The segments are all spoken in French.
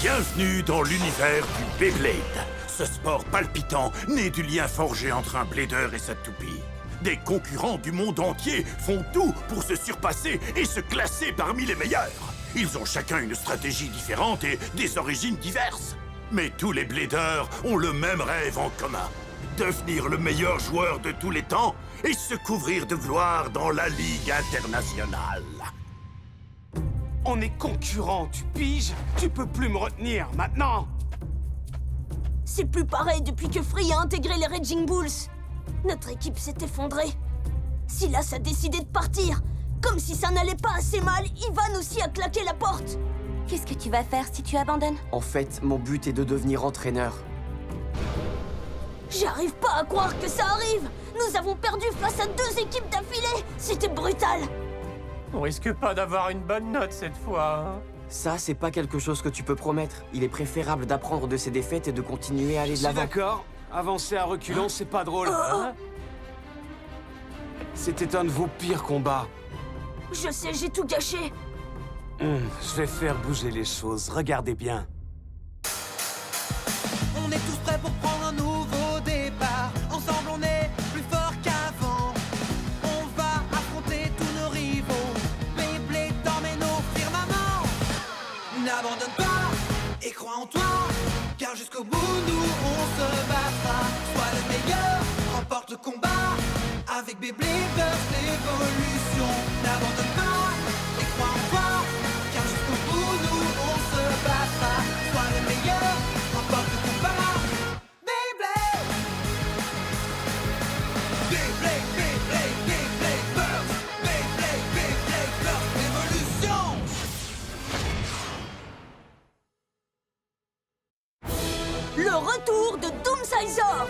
Bienvenue dans l'univers du Beyblade. Ce sport palpitant né du lien forgé entre un bladeur et sa toupie. Des concurrents du monde entier font tout pour se surpasser et se classer parmi les meilleurs. Ils ont chacun une stratégie différente et des origines diverses. Mais tous les bladeurs ont le même rêve en commun. Devenir le meilleur joueur de tous les temps et se couvrir de gloire dans la Ligue internationale. On est concurrents, tu piges? Tu peux plus me retenir, maintenant! C'est plus pareil depuis que Free a intégré les Raging Bulls. Notre équipe s'est effondrée. Silas a décidé de partir. Comme si ça n'allait pas assez mal, Ivan aussi a claqué la porte. Qu'est-ce que tu vas faire si tu abandonnes? En fait, mon but est de devenir entraîneur. J'arrive pas à croire que ça arrive. Nous avons perdu face à 2 équipes d'affilée. C'était brutal. On risque pas d'avoir une bonne note cette fois, hein. Ça, c'est pas quelque chose que tu peux promettre. Il est préférable d'apprendre de ses défaites et de continuer à aller de Je suis l'avant. d'accord. Avancer à reculons, c'est pas drôle. C'était un de vos pires combats. Je sais, j'ai tout gâché. Je vais faire bouger les choses. Regardez bien. On est tous prêts pour prendre un nouveau départ. Ensemble, on est plus fort qu'avant. On va affronter tous nos rivaux. Beyblade t'emmène au firmament. N'abandonne pas et crois en toi. Car jusqu'au bout, nous, on se battra. Sois le meilleur, remporte le combat. Avec Beyblade Burst Evolution. N'abandonne pas et crois en toi. Car jusqu'au bout, nous, on se battra. Sois le meilleur, remporte le combat. Beyblade! Beyblade, Beyblade, Beyblade Burst! Beyblade, Beyblade Burst Evolution! Le retour de Doomsizer.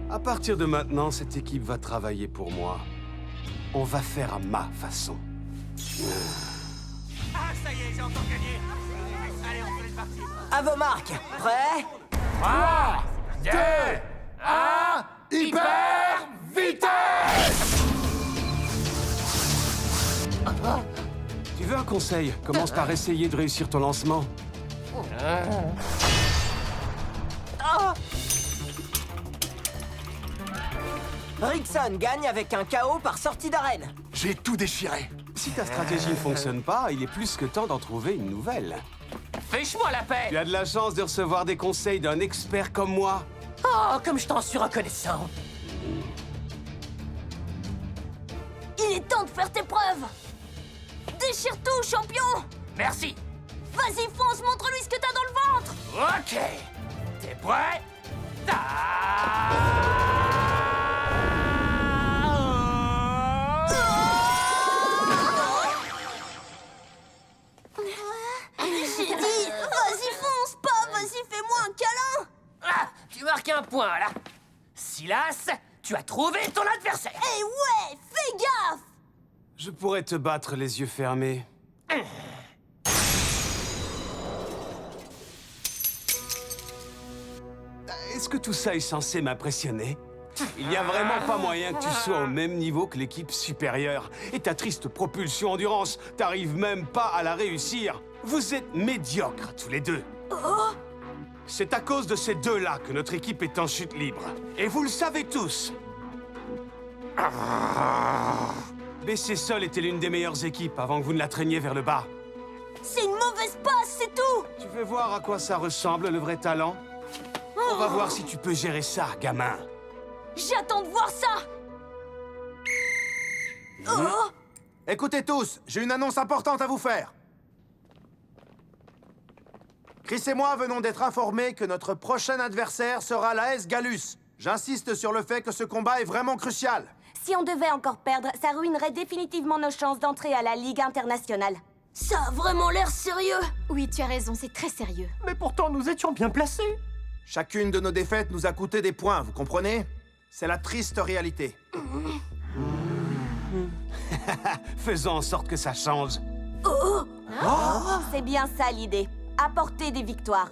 À partir de maintenant, cette équipe va travailler pour moi. On va faire à ma façon. Ah, ça y est, j'ai encore gagné. Allez, on fait parti. À vos marques. Prêts? 3, 2, 1, hyper vitesse! Tu veux un conseil? Commence par essayer de réussir ton lancement. Rickson gagne avec un KO par sortie d'arène. J'ai tout déchiré. Si ta stratégie ne fonctionne pas, il est plus que temps d'en trouver une nouvelle. Fiche-moi la paix! Tu as de la chance de recevoir des conseils d'un expert comme moi. Oh, comme je t'en suis reconnaissant! Il est temps de faire tes preuves. Déchire tout, champion. Merci! Vas-y, fonce, montre-lui ce que t'as dans le ventre. Ok! T'es prêt? J'ai dit, vas-y, fonce, pas vas-y, fais-moi un câlin. Ah, tu marques un point, là! Silas, tu as trouvé ton adversaire! Eh ouais, fais gaffe. Je pourrais te battre les yeux fermés. Est-ce que tout ça est censé m'impressionner? Il n'y a vraiment pas moyen que tu sois au même niveau que l'équipe supérieure. Et ta triste propulsion endurance, t'arrives même pas à la réussir. Vous êtes médiocres, tous les deux. C'est à cause de ces deux-là que notre équipe est en chute libre. Et vous le savez tous. BC Sol était l'une des meilleures équipes avant que vous ne la traîniez vers le bas. C'est une mauvaise passe, c'est tout. Tu veux voir à quoi ça ressemble, le vrai talent? On va voir si tu peux gérer ça, gamin. J'attends de voir ça. Oh, Écoutez tous, j'ai une annonce importante à vous faire. Chris et moi venons d'être informés que notre prochain adversaire sera l'AS Gallus. J'insiste sur le fait que ce combat est vraiment crucial. Si on devait encore perdre, ça ruinerait définitivement nos chances d'entrer à la Ligue internationale. ça a vraiment l'air sérieux. Oui, tu as raison, c'est très sérieux. Mais pourtant, nous étions bien placés! Chacune de nos défaites nous a coûté des points, vous comprenez? C'est la triste réalité. Faisons en sorte que ça change. C'est bien ça l'idée. Apporter des victoires.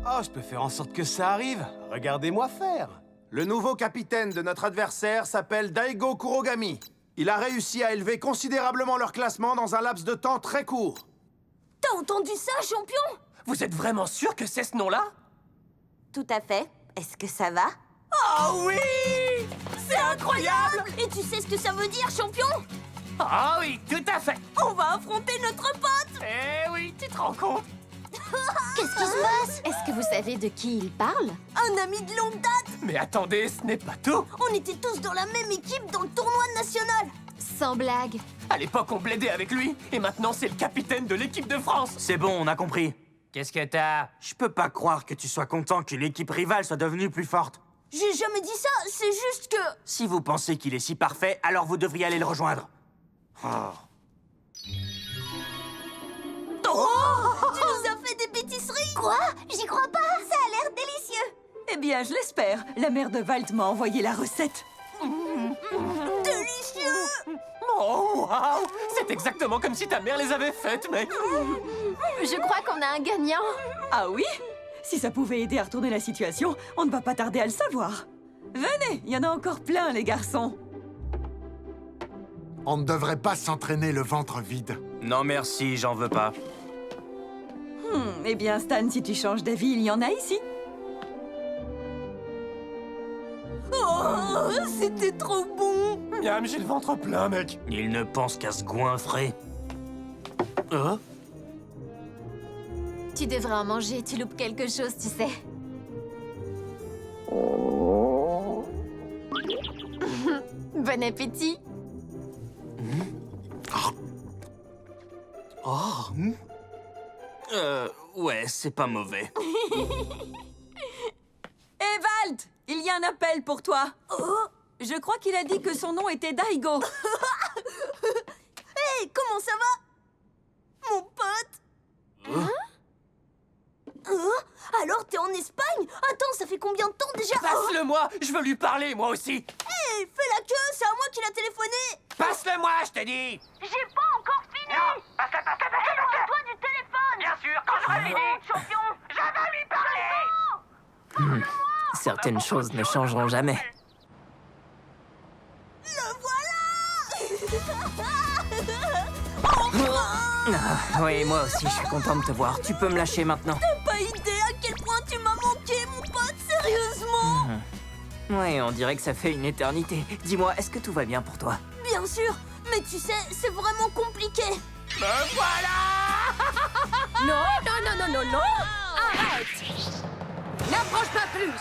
Oh, je peux faire en sorte que ça arrive. Regardez-moi faire. Le nouveau capitaine de notre adversaire s'appelle Daigo Kurogami. Il a réussi à élever considérablement leur classement dans un laps de temps très court. T'as entendu ça, champion? Vous êtes vraiment sûr que c'est ce nom-là? Tout à fait. Est-ce que ça va? Oh oui! C'est incroyable! Et tu sais ce que ça veut dire, champion? Ah oui, tout à fait! On va affronter notre pote! Eh oui, tu te rends compte? Qu'est-ce qui se passe? Est-ce que vous savez de qui il parle? Un ami de longue date! Mais attendez, ce n'est pas tout! On était tous dans la même équipe dans le tournoi national! Sans blague. À l'époque, on blaidait avec lui, et maintenant, c'est le capitaine de l'équipe de France! C'est bon, on a compris. Qu'est-ce que t'as? Je peux pas croire que tu sois content que l'équipe rivale soit devenue plus forte. J'ai jamais dit ça, c'est juste que... Si vous pensez qu'il est si parfait, alors vous devriez aller le rejoindre. Oh. Oh! Tu nous as fait des pâtisseries! Quoi? J'y crois pas! Ça a l'air délicieux! Eh bien, je l'espère. La mère de Walt m'a envoyé la recette. Délicieux! Oh, waouh! C'est exactement comme si ta mère les avait faites, mec! Je crois qu'on a un gagnant. Ah oui? Si ça pouvait aider à retourner la situation, on ne va pas tarder à le savoir. Venez, il y en a encore plein, les garçons. On ne devrait pas s'entraîner le ventre vide. Non merci, j'en veux pas. Eh bien, Stan, si tu changes d'avis, il y en a ici. Oh, c'était trop bon! Miam, j'ai le ventre plein, mec! Il ne pense qu'à se goinfrer. Hein? Tu devrais en manger, tu loupes quelque chose, tu sais. Bon appétit. Ouais, c'est pas mauvais. Hé, Walt! Il y a un appel pour toi. Je crois qu'il a dit que son nom était Daigo. Hey, comment ça va? Mon pote? Alors, t'es en Espagne? Attends, ça fait combien de temps déjà? Passe-le-moi! Je veux lui parler, moi aussi! Hey, fais la queue, c'est à moi qu'il a téléphoné! Passe-le-moi, je te dis! J'ai pas encore fini! Non! Éloigne-toi du téléphone! Bien sûr, quand j'aurai fini! Champion! Je vais lui parler! Certaines choses ne changeront jamais. Le voilà! Oui, moi aussi, je suis content de te voir. Tu peux me lâcher maintenant. T'as pas idée à quel point tu m'as manqué, mon pote, sérieusement! Oui, on dirait que ça fait une éternité. Dis-moi, est-ce que tout va bien pour toi? Bien sûr, mais tu sais, c'est vraiment compliqué! Me voilà! Non, non, non, non, non, non! Arrête! N'approche pas plus!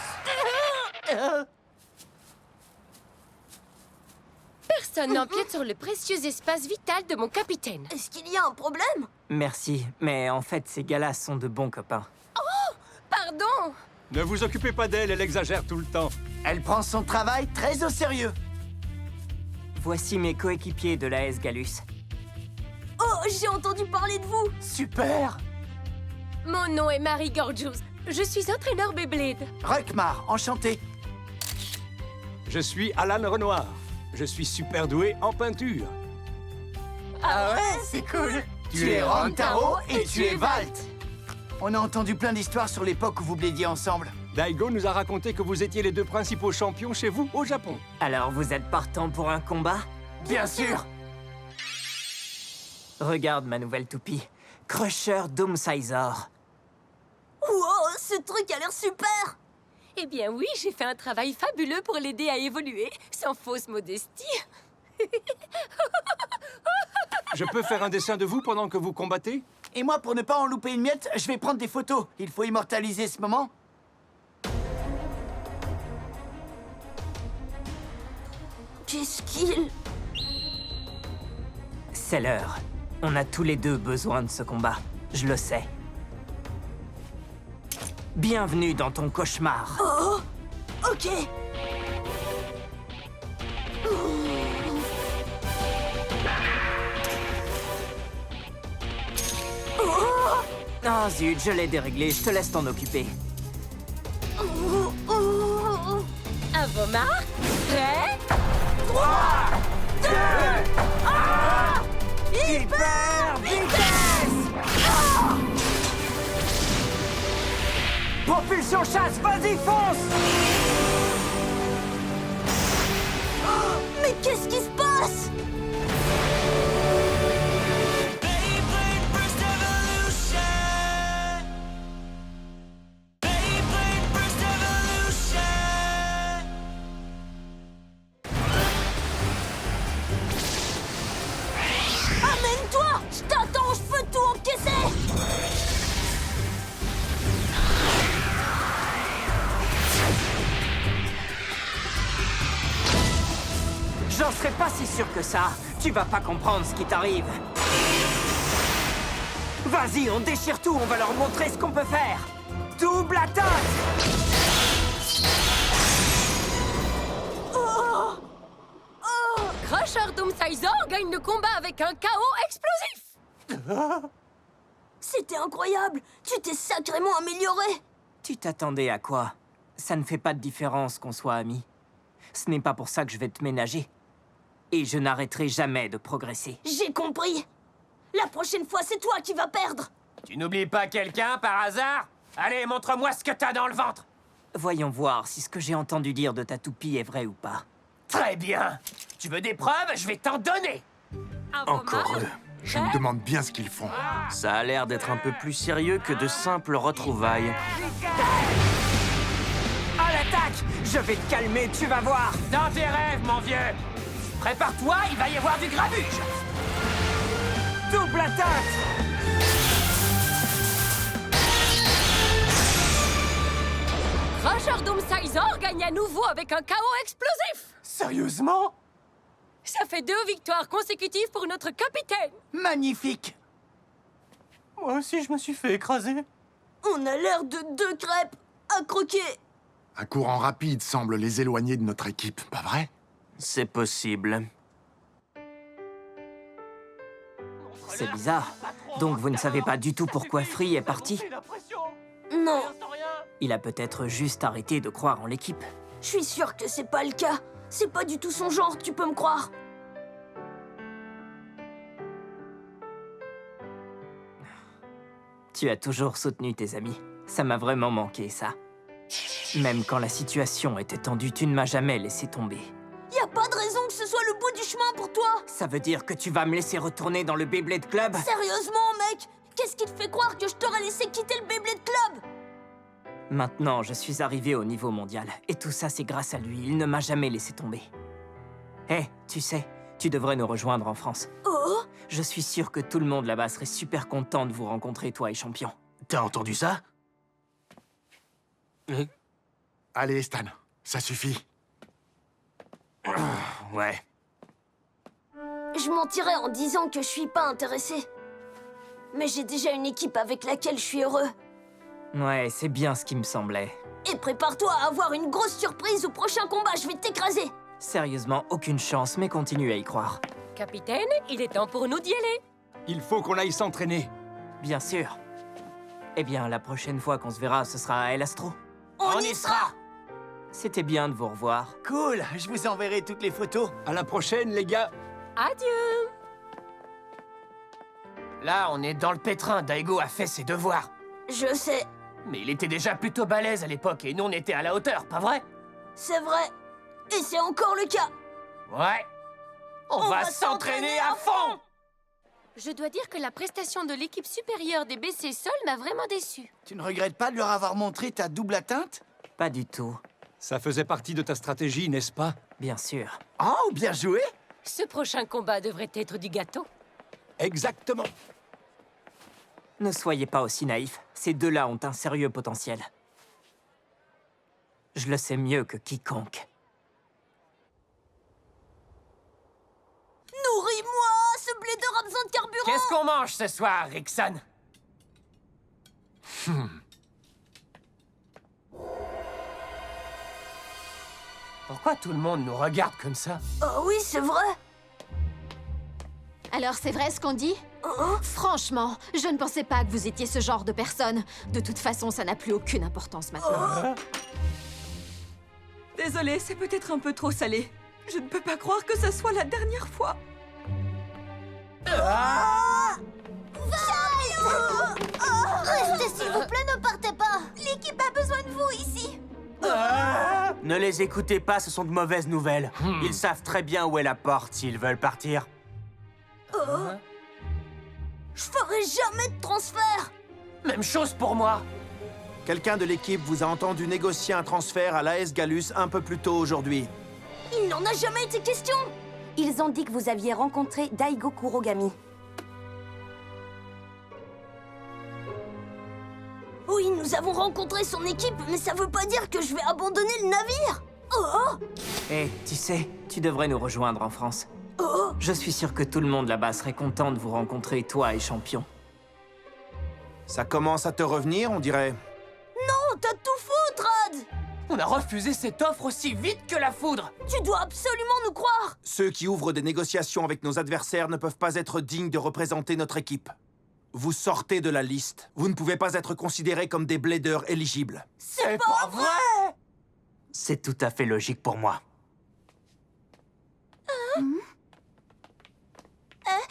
Personne n'empiète sur le précieux espace vital de mon capitaine. Est-ce qu'il y a un problème? Merci, mais en fait, ces gars-là sont de bons copains. Pardon! Ne vous occupez pas d'elle, elle exagère tout le temps. Elle prend son travail très au sérieux. Voici mes coéquipiers de la S Gallus. Oh, j'ai entendu parler de vous! Super! Mon nom est Marie Gorgeous. Je suis entraîneur Beyblade. Rockmar, enchanté. Je suis Alan Renoir. Je suis super doué en peinture. Ah ouais, c'est cool! Tu es Ron Taro et tu es Walt. On a entendu plein d'histoires sur l'époque où vous blédiez ensemble. Daigo nous a raconté que vous étiez les deux principaux champions chez vous au Japon. Alors, vous êtes partant pour un combat? Bien sûr! Regarde ma nouvelle toupie. Crusher Doomsizer. Wow, ce truc a l'air super! Eh bien oui, j'ai fait un travail fabuleux pour l'aider à évoluer, sans fausse modestie. Je peux faire un dessin de vous pendant que vous combattez? Et moi, pour ne pas en louper une miette, je vais prendre des photos. Il faut immortaliser ce moment. Qu'est-ce qu'il... C'est l'heure. On a tous les deux besoin de ce combat. Je le sais. Bienvenue dans ton cauchemar. Oh! Ok! Oh zut, je l'ai déréglé. Je te laisse t'en occuper. À vos marques, prêts? Hyper vitesse! Propulsion chasse, vas-y, fonce! J'en serais pas si sûr que ça. Tu vas pas comprendre ce qui t'arrive. Vas-y, on déchire tout, on va leur montrer ce qu'on peut faire. Double attaque! Crusher Doomsizer gagne le combat avec un chaos explosif. C'était incroyable! Tu t'es sacrément amélioré! Tu t'attendais à quoi? Ça ne fait pas de différence qu'on soit amis. Ce n'est pas pour ça que je vais te ménager. Et je n'arrêterai jamais de progresser. J'ai compris! La prochaine fois, c'est toi qui vas perdre! Tu n'oublies pas quelqu'un, par hasard? Allez, montre-moi ce que t'as dans le ventre. Voyons voir si ce que j'ai entendu dire de ta toupie est vrai ou pas. Très bien. Tu veux des preuves? Je vais t'en donner. Encore eux. Je me demande bien ce qu'ils font. Ça a l'air d'être un peu plus sérieux que de simples retrouvailles. À l'attaque! Je vais te calmer, tu vas voir! Dans tes rêves, mon vieux. Prépare-toi, il va y avoir du grabuge. Double attaque! Crusher Doomsizer gagne à nouveau avec un chaos explosif. Sérieusement? Ça fait 2 victoires consécutives pour notre capitaine. Magnifique. Moi aussi, je me suis fait écraser. On a l'air de 2 crêpes à croquer! Un courant rapide semble les éloigner de notre équipe, pas vrai? C'est possible. C'est bizarre. Donc vous ne savez pas du tout pourquoi Free est parti? Non, Il a peut-être juste arrêté de croire en l'équipe. je suis sûre que c'est pas le cas. C'est pas du tout son genre, tu peux me croire. Tu as toujours soutenu tes amis. Ça m'a vraiment manqué, ça. Même quand la situation était tendue, tu ne m'as jamais laissé tomber. Y a pas de raison que ce soit le bout du chemin pour toi! Ça veut dire que tu vas me laisser retourner dans le Beyblade Club? Sérieusement, mec? Qu'est-ce qui te fait croire que je t'aurais laissé quitter le Beyblade Club? Maintenant, je suis arrivé au niveau mondial. Et tout ça, c'est grâce à lui. Il ne m'a jamais laissé tomber. Hé, tu sais, tu devrais nous rejoindre en France. Oh? Je suis sûr que tout le monde là-bas serait super content de vous rencontrer, toi et Champion. T'as entendu ça? Allez, Stan, ça suffit. Ouais. Je mentirais en disant que je suis pas intéressé. Mais j'ai déjà une équipe avec laquelle je suis heureux. Ouais, c'est bien ce qui me semblait. Et prépare-toi à avoir une grosse surprise au prochain combat, je vais t'écraser! Sérieusement, aucune chance, mais continue à y croire. Capitaine, il est temps pour nous d'y aller. Il faut qu'on aille s'entraîner. Bien sûr. Eh bien, la prochaine fois qu'on se verra, ce sera à El Astro. On y sera! C'était bien de vous revoir. Cool, je vous enverrai toutes les photos. À la prochaine, les gars. Adieu. Là, on est dans le pétrin. Daigo a fait ses devoirs. Je sais, Mais il était déjà plutôt balèze à l'époque et nous, on était à la hauteur, pas vrai? c'est vrai. Et c'est encore le cas. Ouais. On va s'entraîner à fond! Je dois dire que la prestation de l'équipe supérieure des BC Sol m'a vraiment déçue. Tu ne regrettes pas de leur avoir montré ta double atteinte? Pas du tout. Ça faisait partie de ta stratégie, n'est-ce pas? Bien sûr. Oh, bien joué! Ce prochain combat devrait être du gâteau. Exactement. Ne soyez pas aussi naïfs. Ces deux-là ont un sérieux potentiel. Je le sais mieux que quiconque. Nourris-moi! Ce blader a besoin de carburant! Qu'est-ce qu'on mange ce soir, Rickson? Pourquoi tout le monde nous regarde comme ça? Oh oui, c'est vrai! Alors c'est vrai ce qu'on dit? Franchement, je ne pensais pas que vous étiez ce genre de personne. De toute façon, ça n'a plus aucune importance maintenant. Désolée, c'est peut-être un peu trop salé. Je ne peux pas croire que ce soit la dernière fois. Restez s'il vous plaît, ne partez pas! L'équipe a besoin de vous ici! Ne les écoutez pas, ce sont de mauvaises nouvelles. Ils savent très bien où est la porte s'ils veulent partir. Je ferai jamais de transfert! Même chose pour moi. Quelqu'un de l'équipe vous a entendu négocier un transfert à l'AS Gallus un peu plus tôt aujourd'hui. Il n'en a jamais été question! Ils ont dit que vous aviez rencontré Daigo Kurogami. Oui, nous avons rencontré son équipe, mais ça veut pas dire que je vais abandonner le navire! Oh! Eh, tu sais, tu devrais nous rejoindre en France. Oh! Je suis sûr que tout le monde là-bas serait content de vous rencontrer, toi et Champion. Ça commence à te revenir, on dirait. Non, t'as tout foutre, Rad! On a refusé cette offre aussi vite que la foudre. Tu dois absolument nous croire! Ceux qui ouvrent des négociations avec nos adversaires ne peuvent pas être dignes de représenter notre équipe. Vous sortez de la liste. Vous ne pouvez pas être considérés comme des bladers éligibles. C'est pas vrai! C'est tout à fait logique pour moi.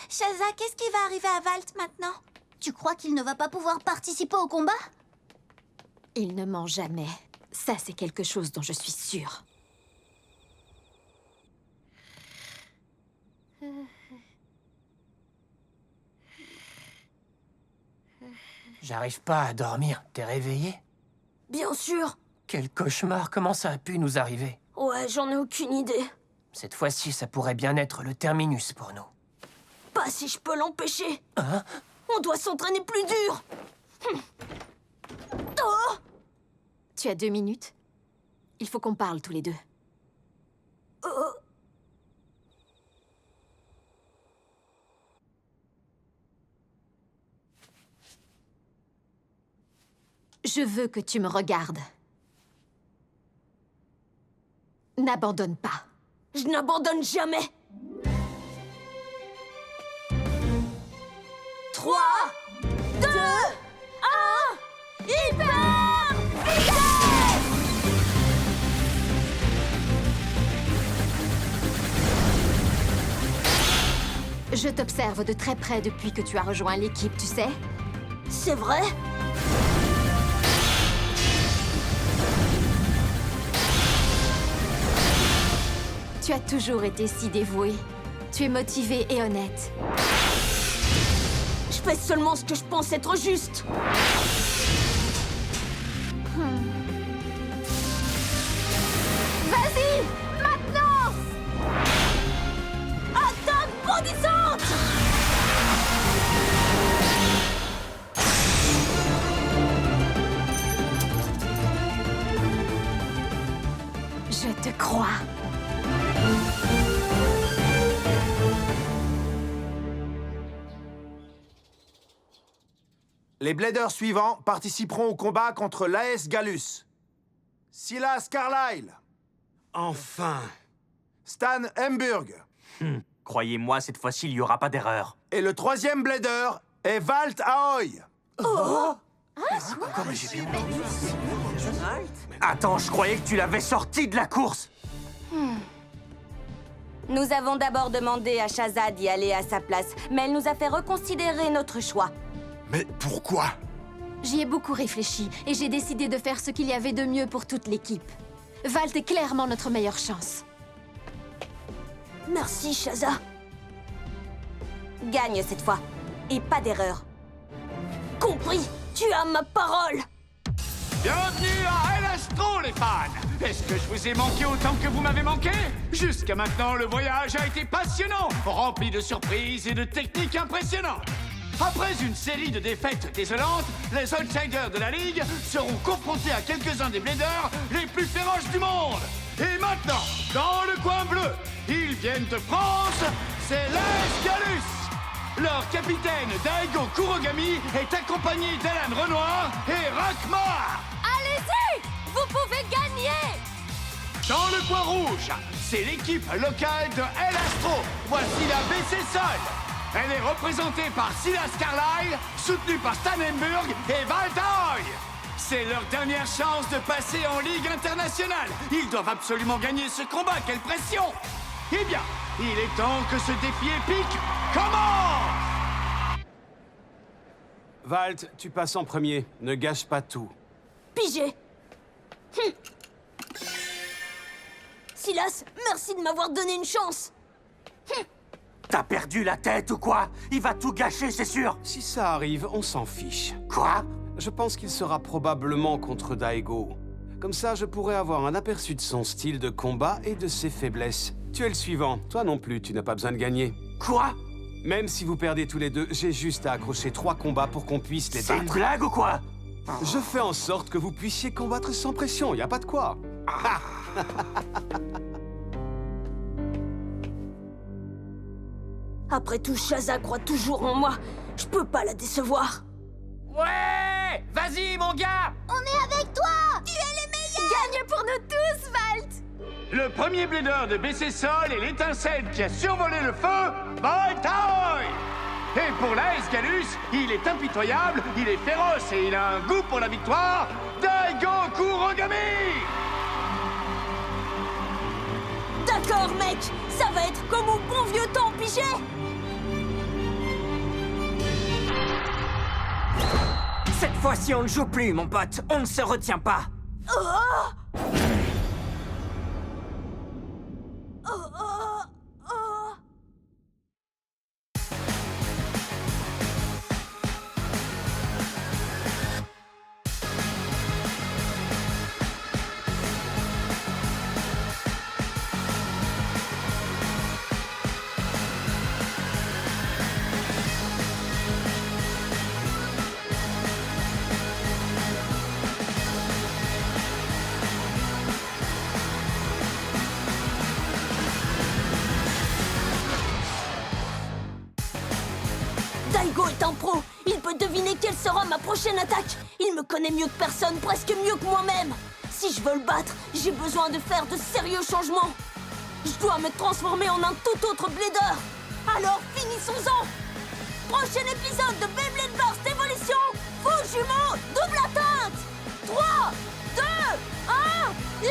Shaza, qu'est-ce qui va arriver à Valt maintenant? Tu crois qu'il ne va pas pouvoir participer au combat? Il ne ment jamais. Ça, c'est quelque chose dont je suis sûre. J'arrive pas à dormir. T'es réveillé? Bien sûr! Quel cauchemar, comment ça a pu nous arriver? Ouais, j'en ai aucune idée. Cette fois-ci, ça pourrait bien être le terminus pour nous. Pas si je peux l'empêcher! Hein? On doit s'entraîner plus dur! Oh! Tu as 2 minutes? Il faut qu'on parle tous les deux. Oh! Je veux que tu me regardes. N'abandonne pas. Je n'abandonne jamais! 3, 2, 1, hyper vitesse! Je t'observe de très près depuis que tu as rejoint l'équipe, tu sais? C'est vrai? Tu as toujours été si dévoué. Tu es motivé et honnête. Je fais seulement ce que je pense être juste. Vas-y! Maintenant! Attaque bondissante! Je te crois. Les bladers suivants participeront au combat contre l'AS Gallus. Silas Carlyle. Enfin! Stan Hemburg. Croyez-moi, cette fois-ci, il n'y aura pas d'erreur. Et le 3e blader est Valt Ahoy. Attends, je croyais que tu l'avais sorti de la course. Nous avons d'abord demandé à Shaza d'y aller à sa place, mais elle nous a fait reconsidérer notre choix. Mais pourquoi? J'y ai beaucoup réfléchi et j'ai décidé de faire ce qu'il y avait de mieux pour toute l'équipe. Valt est clairement notre meilleure chance. Merci, Shaza. Gagne cette fois. Et pas d'erreur. Compris. Tu as ma parole. Bienvenue à El Astro, les fans! Est-ce que je vous ai manqué autant que vous m'avez manqué? Jusqu'à maintenant, le voyage a été passionnant, rempli de surprises et de techniques impressionnantes. Après une série de défaites désolantes, les outsiders de la Ligue seront confrontés à quelques-uns des bladers les plus féroces du monde. Et maintenant, dans le coin bleu, ils viennent de France, c'est l'AS Gallus. Leur capitaine, Daigo Kurogami, est accompagné d'Alan Renoir et Rakmar. Allez-y! Vous pouvez gagner! Dans le coin rouge, c'est l'équipe locale de El Astro. Voici la BC Sol. Elle est représentée par Silas Carlyle, soutenue par Stan Hemburg et Valt Ahoy. C'est leur dernière chance de passer en Ligue internationale. Ils doivent absolument gagner ce combat. Quelle pression! Eh bien, il est temps que ce défi épique commence! Valt, tu passes en premier. Ne gâche pas tout. Pigé. Silas, merci de m'avoir donné une chance. T'as perdu la tête ou quoi? Il va tout gâcher, c'est sûr. Si ça arrive, on s'en fiche. Quoi? Je pense qu'il sera probablement contre Daigo. Comme ça, je pourrais avoir un aperçu de son style de combat et de ses faiblesses. Tu es le suivant. Toi non plus, tu n'as pas besoin de gagner. Quoi? Même si vous perdez tous les deux, j'ai juste à accrocher 3 combats pour qu'on puisse les battre. C'est une blague ou quoi? Je fais en sorte que vous puissiez combattre sans pression, y a pas de quoi. Après tout, Shaza croit toujours en moi. Je peux pas la décevoir. Ouais! Vas-y, mon gars! On est avec toi! Tu es le meilleur! Gagne pour nous tous, Valt! Le premier blader de baisser sol et l'étincelle qui a survolé le feu, Voltoy! Et pour l'Aes Galus, il est impitoyable, il est féroce et il a un goût pour la victoire, Daigo Kurogami! D'accord, mec! Ça va être comme au bon vieux temps, pigé! Cette fois-ci, on ne joue plus, mon pote. On ne se retient pas. Daigo est un pro. Il peut deviner quelle sera ma prochaine attaque. Il me connaît mieux que personne, presque mieux que moi-même. Si je veux le battre, j'ai besoin de faire de sérieux changements. Je dois me transformer en un tout autre Blader. Alors finissons-en. Prochain épisode de Beyblade Burst Evolution, Faux jumeau, double atteinte. 3, 2, 1,